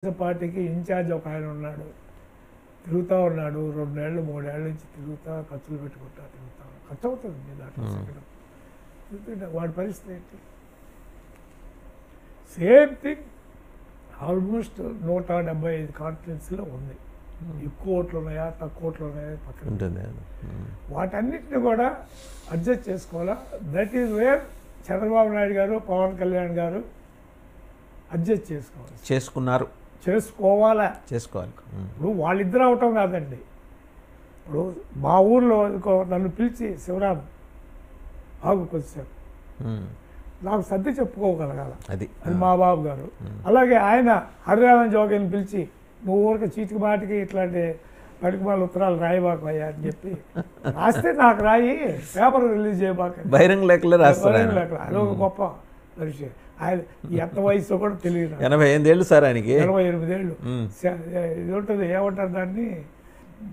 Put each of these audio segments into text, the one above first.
పార్టీకి ఇన్ఛార్జ్ ఒక ఆయన ఉన్నాడు, తిరుగుతూ ఉన్నాడు. 2 ఏళ్ళు 3 ఏళ్ళ నుంచి తిరుగుతా, ఖర్చులు పెట్టుకుంటా తిరుగుతా. ఖర్చు అవుతుంది దాంట్లో సెకండ్ తిరుగుతుంటే వాడి పరిస్థితి ఏంటి? సేమ్ థింగ్ ఆల్మోస్ట్ 175 కాన్ఫరెన్స్లో ఉంది. ఎక్కువ ఓట్లు ఉన్నాయా, తక్కువ ఓట్లు ఉన్నాయా పక్కన వాటన్నిటిని కూడా అడ్జస్ట్ చేసుకోవాలా. That is where Chandrababu Naidu గారు, పవన్ కళ్యాణ్ గారు అడ్జస్ట్ చేసుకోవాలా. ఇప్పుడు వాళ్ళిద్దరు అవటం కాదండి. ఇప్పుడు మా ఊర్లో నన్ను పిలిచి శివరామ్ ఆగు కొద్దిసేపు నాకు సర్ది చెప్పుకోగలగాల, అది మా బాబు గారు. అలాగే ఆయన హరిరామ జోగిని పిలిచి నువ్వు ఊరికి చీటికి మాటికి ఇట్లాంటి పడికిమాల ఉత్తరాలు రాయబాకయ్యా అని చెప్పి రాస్తే నాకు రాయి, పేపర్ రిలీజ్ చేయబాక, బహిరంగ లేఖలు రాస్తారు. అదొక గొప్ప పరిచయం. ఆయన ఎంత వయసు కూడా తెలియదు. 88 ఏళ్ళు సార్ ఆయనకి. 88 ఏళ్ళు. ఇది ఉంటుంది, ఏమంటారు దాన్ని,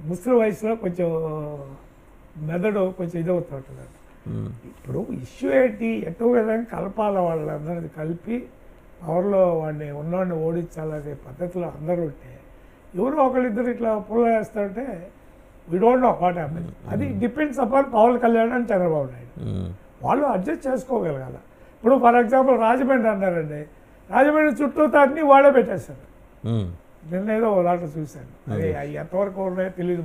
ముసలి వయసులో కొంచెం మెదడు కొంచెం ఇది అవుతూ ఉంటుంది. ఇప్పుడు ఇష్యూ ఏంటి, ఎటో విధంగా కలపాల, వాళ్ళందరినీ కలిపి పవర్లో వాడిని ఉన్నవాడిని ఓడించాలనే పద్ధతిలో అందరూ ఉంటే ఎవరో ఒకళ్ళిద్దరు ఇట్లా పుల్ల వేస్తారంటే we don't know what happen. అది depends upon Pawan Kalyan and Chandrababu Naidu. వాళ్ళు అడ్జస్ట్ చేసుకోగలగాల. ఇప్పుడు ఫర్ ఎగ్జాంపుల్ రాజమండ్రి అన్నారండి, రాజమండ్రి చుట్టూ అన్నీ వాళ్ళే పెట్టేశారు. నిన్న ఏదో దాంట్లో చూశాను, అది ఎంతవరకు ఉన్నాయో తెలియదు.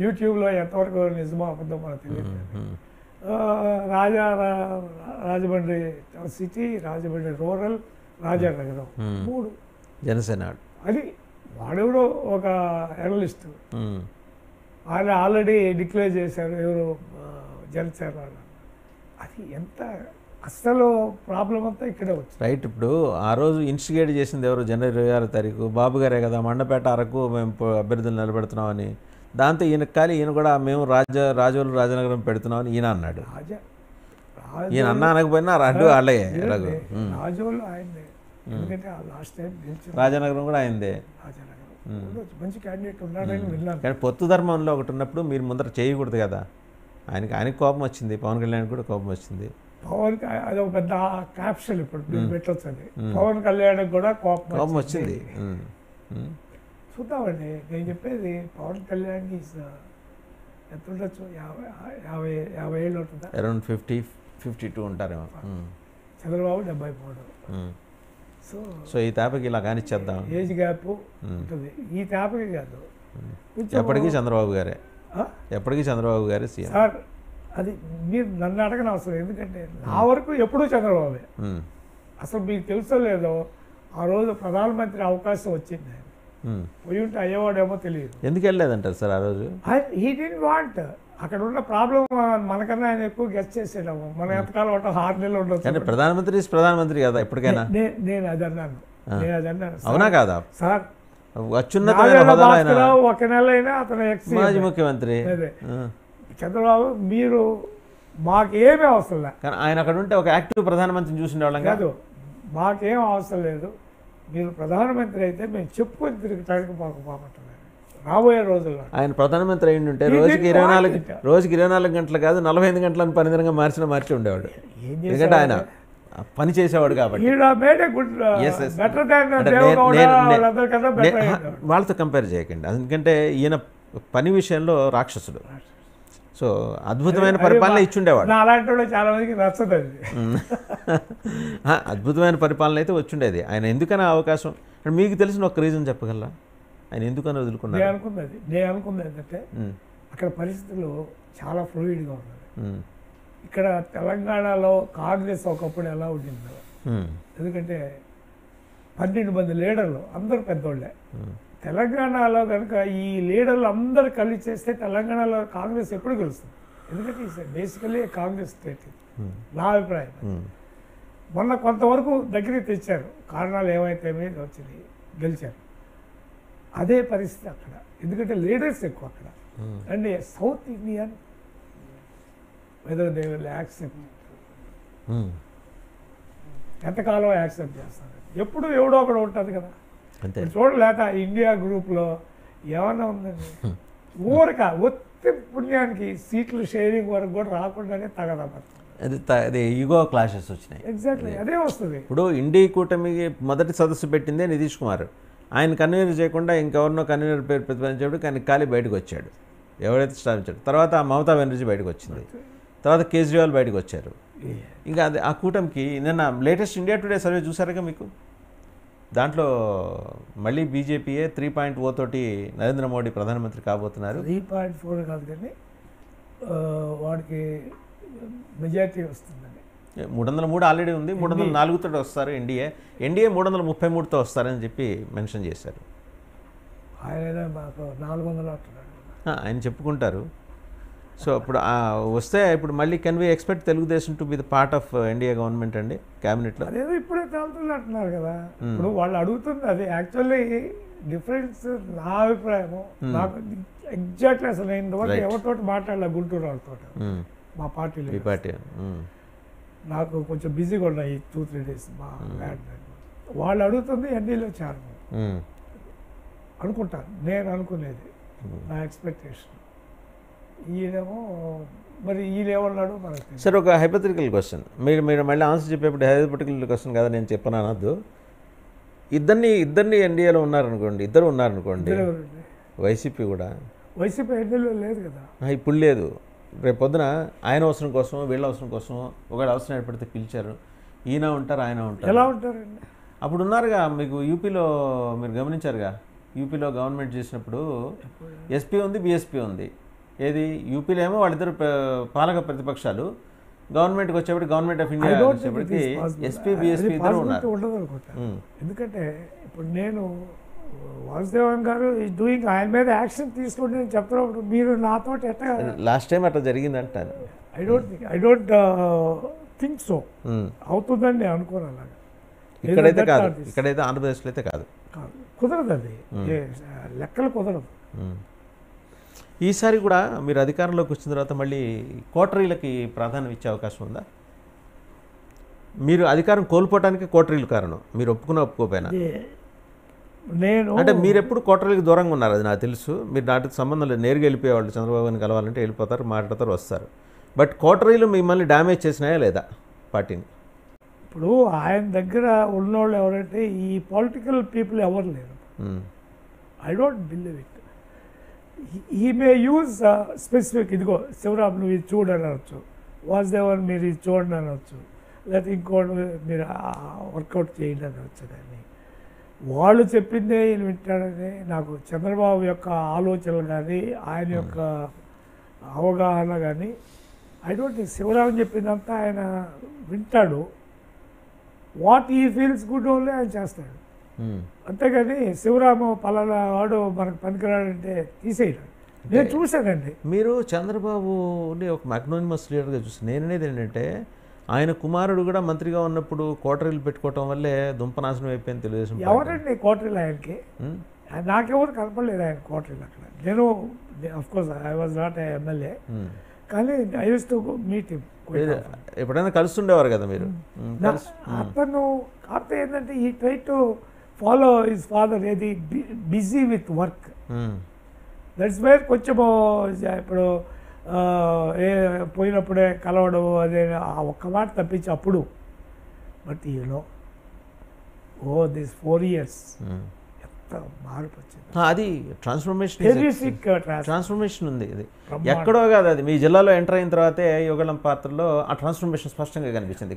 యూట్యూబ్లో ఎంతవరకు నిజమో అబద్ధం మనకు తెలియదు. Rajahmundry city, Rajahmundry rural, Rajanagaram 3 Janasena. అది వాడెవడో ఒక అనలిస్ట్, ఆయన ఆల్రెడీ డిక్లేర్ చేశారు ఎవరు జనసేన. అది ఎంత అస్సలు ప్రాబ్లం అంతా ఇక్కడే వచ్చింది. రైట్. ఇప్పుడు ఆ రోజు ఇన్స్టిగేట్ చేసింది ఎవరు? జనవరి 26వ తారీఖు బాబు గారే కదా, మండపేట అరకు మేము అభ్యర్థులు నిలబెడుతున్నామని. దాంతో ఈయన కాలి ఈయన కూడా మేము రాజోలు రాజనగరం పెడుతున్నామని ఈయన అన్నాడు. ఈయన అనకపోయినా అడ్డు వాళ్ళే. రాజోలు ఆయనే, ఎందుకంటే లాస్ట్ టైం రాజనగరం కూడా ఆయనదే. మంచి క్యాండిడేట్ ఉన్నాడని విన్నాను. కానీ పొత్తు ధర్మంలో ఒకటి ఉన్నప్పుడు మీరు ముందర చేయకూడదు కదా. ఆయనకి కోపం వచ్చింది, పవన్ కళ్యాణ్ కూడా కోపం వచ్చింది. పవన్ అది ఒక పెద్ద క్యాప్షన్ ఇప్పుడు పెట్టొచ్చు. పవన్ కళ్యాణ్ కూడా కోపం వచ్చింది. చూద్దామండి, నేను చెప్పేది పవన్ కళ్యాణ్ ఎంత ఉండొచ్చు, 50 ఏళ్ళు ఉంటుందా? అరౌండ్ 50-52 ఉంటారేమో. చంద్రబాబు 73. సో ఈ తాపకి ఇలా కానిచ్చేద్దాం. ఏజ్ గ్యాప్ ఉంటుంది. ఈ తాపకి కాదు, ఎప్పటికీ చంద్రబాబు గారే, ఎప్పటికీ చంద్రబాబు గారే సీఎం. సార్ అది మీరు నన్ను అడగని అవసరం, ఎందుకంటే నా వరకు ఎప్పుడూ చంద్రబాబే. అసలు మీకు తెలుసో లేదో, ఆ రోజు ప్రధానమంత్రి అవకాశం వచ్చింది, పోయి ఉంటే అయ్యేవాడేమో తెలియదు. ఎందుకు వెళ్ళలేదంటారు సార్ ఆ రోజు? He didn't want. అక్కడ ఉన్న ప్రాబ్లం మనకన్నా ఆయన ఎక్కువ గెస్ట్ చేసేయడము. మన ఎంతకాలం ఉంటాం, 6 నెలలు ఉండొచ్చు. ప్రధానమంత్రి కదా ఎప్పటికైనా. నేను అది అన్నాను. అవునా కాదా సార్? అత్యున్నతమైన ఒక నెల అయినా అతను మాజీ ముఖ్యమంత్రి. చంద్రబాబు మీరు మాకేమీ అవసరం లేదు. కానీ ఆయన అక్కడ ఉంటే ఒక యాక్టివ్ ప్రధానమంత్రిని చూసిండేవాళ్ళం కాదు. మాకేం అవసరం లేదు, మీరు ప్రధానమంత్రి అయితే మేము చెప్పుకొని తిరుగుతానికి మాకు బాగుంటుంది. రాబోయే రోజుల్లో ఆయన ప్రధానమంత్రి అయి ఉంటే రోజుకి 24 గంటలు కాదు 45 గంటలను పనిదినంగా మార్చి ఉండేవాడు. ఎందుకంటే ఆయన పని చేసేవాడు కాబట్టి. వాళ్ళతో కంపేర్ చేయకండి, ఎందుకంటే ఈయన పని విషయంలో రాక్షసుడు. సో అద్భుతమైన పరిపాలన ఇచ్చుండేవాడు. అలాంటి చాలా మందికి నచ్చదు. అద్భుతమైన పరిపాలన అయితే వచ్చిండేది. ఆయన ఎందుకని అవకాశం మీకు తెలిసిన ఒక రీజన్ చెప్పగలరా? ఆయన ఎందుకని వదులుకున్నారు? నేను అనుకుంది ఏంటంటే అక్కడ పరిస్థితులు చాలా ఫ్లూయిడ్గా ఉన్నాయి. ఇక్కడ తెలంగాణలో కాంగ్రెస్ ఒకప్పుడు ఎలా ఉండిందో, ఎందుకంటే 12 మంది లీడర్లు అందరూ పెద్దోళ్ళే. తెలంగాణలో కనుక ఈ లీడర్లు అందరూ కలిసి చేస్తే తెలంగాణలో కాంగ్రెస్ ఎప్పుడు గెలుస్తుంది? ఎందుకంటే బేసికలీ కాంగ్రెస్ స్టేట్, నా అభిప్రాయం. మొన్న కొంతవరకు దగ్గరికి తెచ్చారు, కారణాలు ఏమైతే వచ్చింది, గెలిచారు. అదే పరిస్థితి అక్కడ, ఎందుకంటే లీడర్స్ ఎక్కువ అక్కడ. And south Indian whether they will accept, ఎంతకాలం యాక్సెప్ట్ చేస్తారు? ఎప్పుడు ఎవడో ఒకడు ఉంటుంది కదా. చూడలేక ఇండియా గ్రూప్లో ఏమన్నా ఉందండి, ఒత్తి పుణ్యానికి సీట్లు షేరింగ్ వరకు కూడా రాకుండానే తగదపడుతుంది. అది ఈగో క్లాషెస్ వచ్చినాయి. ఎగ్జాక్ట్లీ అదే వస్తుంది. ఇప్పుడు ఇండి కూటమికి మొదటి సదస్సు పెట్టిందే నితీష్ కుమార్. ఆయన కన్వీనర్ చేయకుండా ఇంకెవరినో కన్వీనర్ పేరు ప్రతిపాదించేప్పుడు ఆయన ఖాళీ బయటకు వచ్చాడు, ఎవరైతే స్థాపించాడు. తర్వాత మమతా బెనర్జీ బయటకు వచ్చింది, తర్వాత కేజ్రీవాల్ బయటకు వచ్చారు. ఇంకా అది ఆ కూటమికి నిన్న లేటెస్ట్ ఇండియా టుడే సర్వే చూసారుగా మీకు, దాంట్లో మళ్ళీ బీజేపీయే 3.0 తోటి నరేంద్ర మోడీ ప్రధానమంత్రి కాబోతున్నారు. 3.4 కాదు కానీ వాడికి మెజారిటీ వస్తుందండి. 303 ఆల్రెడీ ఉంది, 304 తోటి వస్తారు ఎన్డీఏ 333తో వస్తారని చెప్పి మెన్షన్ చేశారు. ఆయన మాకు 400 అంటున్నాడు, ఆయన చెప్పుకుంటారు. సో ఇప్పుడు వస్తే ఇప్పుడు మళ్ళీ can we expect Telugu Desam to be the part of NDA government అండి క్యాబినెట్లో? అదేదో ఇప్పుడే తేలుతుంది అంటున్నారు కదా. ఇప్పుడు వాళ్ళు అడుగుతుంది అది. యాక్చువల్లీ డిఫరెన్స్ నా అభిప్రాయము, నాకు ఎగ్జాక్ట్లీ అసలు నేను ఇంతవరకు ఎవరితో మాట్లాడలే గుంటూరు వాళ్ళతో, మా పార్టీలో. ఈ పార్టీ నాకు కొంచెం బిజీగా ఉన్నాయి 2-3 days మా బ్యాడ్. వాళ్ళు అడుగుతుంది ఎన్డీలో చేరము అనుకుంటాను, నేను అనుకునేది నా ఎక్స్పెక్టేషన్. ఈయనేమో మరి ఈయనేమన్నాడు మనకి. సార్ ఒక హైపోథెటికల్ క్వశ్చన్, మీరు మళ్ళీ ఆన్సర్ చెప్పేప్పుడు హైపోథెటికల్ క్వశ్చన్ కదా నేను చెప్పను అనొద్దు. ఇద్దరిని ఎన్డీఏలో ఉన్నారనుకోండి, ఇద్దరు ఉన్నారనుకోండి, వైసీపీ కూడా. వైసీపీ ఎన్డీఏలో లేదు కదా ఇప్పుడు లేదు. రేపు పొద్దున ఆయన అవసరం కోసం వీళ్ళ అవసరం కోసం ఒకవేళ అవసరం ఏర్పడితే పిలిచారు, ఈయన ఉంటారు ఆయన ఉంటారు. ఎలా ఉంటారండి? అప్పుడు ఉన్నారుగా, మీకు యూపీలో మీరు గమనించారుగా, యూపీలో గవర్నమెంట్ చేసినప్పుడు ఎస్పీ ఉంది, బీఎస్పీ ఉంది. ఏది యూపీలో ఏమో వాళ్ళిద్దరు పాలక ప్రతిపక్షాలు, గవర్నమెంట్కి వచ్చేప్పటికి గవర్నమెంట్ ఆఫ్ ఇండియా వచ్చేప్పటికి ఎస్పీ బీఎస్పీ ఇద్దరు ఉన్నారు. ఉండదు అనుకుంటా. ఎందుకంటే ఇప్పుడు నేను వాసుదేవన్ గారు ఈజ్ డూయింగ్, ఆయన మీద యాక్షన్ తీసుకోండి నేను చెప్తున్నప్పుడు మీరు నాతో ఎట్లా లాస్ట్ టైం అట్లా జరిగింది అంటారు. ఐ డోంట్ థింక్ సో అవుతుందని నేను అనుకోను. అలాగా ఇక్కడైతే కాదు, ఇక్కడైతే ఆంధ్రప్రదేశ్లో అయితే కాదు, కుదరదు అది, లెక్కలు కుదరదు. ఈసారి కూడా మీరు అధికారంలోకి వచ్చిన తర్వాత మళ్ళీ కోటరీలకి ప్రాధాన్యం ఇచ్చే అవకాశం ఉందా? మీరు అధికారం కోల్పోవటానికి కోటరీలు కారణం, మీరు ఒప్పుకోకపోయినా. నేను అంటే మీరు ఎప్పుడు కోటరీలకు దూరంగా ఉన్నారు, అది నాకు తెలుసు. మీరు నాటికి సంబంధం లేదు, నేరుగా వెళ్ళిపోయేవాళ్ళు. చంద్రబాబుని కలవాలంటే వెళ్ళిపోతారు, మాట్లాడతారు, వస్తారు. బట్ కోటరీలు మిమ్మల్ని డ్యామేజ్ చేసినాయా లేదా పార్టీని? ఇప్పుడు ఆయన దగ్గర ఉన్నోళ్ళు ఎవరంటే ఈ పొలిటికల్ పీపుల్ ఎవరు లేరు. I don't believe it. He may use specific, ఇదిగో శివరామ్ నువ్వు ఇది చూడని అనొచ్చు, వాసుదేవన్ మీరు ఇది చూడండి అనొచ్చు, లేకపోతే ఇంకోటి మీరు వర్కౌట్ చేయండి అనవచ్చు. కానీ వాళ్ళు చెప్పిందే ఈయన వింటాడని నాకు చంద్రబాబు యొక్క ఆలోచనలు కానీ ఆయన యొక్క అవగాహన కానీ ఐ డోంట్ థింక్. శివరామ్ చెప్పిందంతా ఆయన వింటాడు, వాట్ ఈ ఫీల్స్ గుడ్ ఓన్లీ ఆయన చేస్తాడు. అంతేగాని శివరాము పలానా వాడు మనకు పనికిరాడంటే తీసేయడం. నేను చూశానండి. మీరు చంద్రబాబుని ఒక మ్యాగ్నోనిమస్ లీడర్గా చూసి నేననేది ఏంటంటే, ఆయన కుమారుడు కూడా మంత్రిగా ఉన్నప్పుడు కోటరీలు పెట్టుకోవటం వల్లే దుంపనాశనం అయిపోయింది తెలుగుదేశం. ఎవరండి కోటరీలు ఆయనకి? నాకెవరు కనపడలేదు ఆయన కోటరీలు అక్కడ. నేను of course I was not MLA, కానీ I use to meet him. ఎప్పుడైనా కలుస్తుండేవారు కదా మీరు? అతను కాకపోతే ఏంటంటే ఈ try to follow his father, ఏది busy with work. That's where కొంచెము ఇప్పుడు పోయినప్పుడే కలవడం అదే ఆ ఒక్క మాట తప్పించి అప్పుడు. బట్ యూనో దిస్ 4 years ఎంత మార్పు వచ్చింది. అది ట్రాన్స్ఫర్మేషన్ ఉంది. అది ఎక్కడో కాదు, అది మీ జిల్లాలో ఎంటర్ అయిన తర్వాతే యుగళం పాత్రలో ఆ ట్రాన్స్ఫర్మేషన్ స్పష్టంగా కనిపించింది.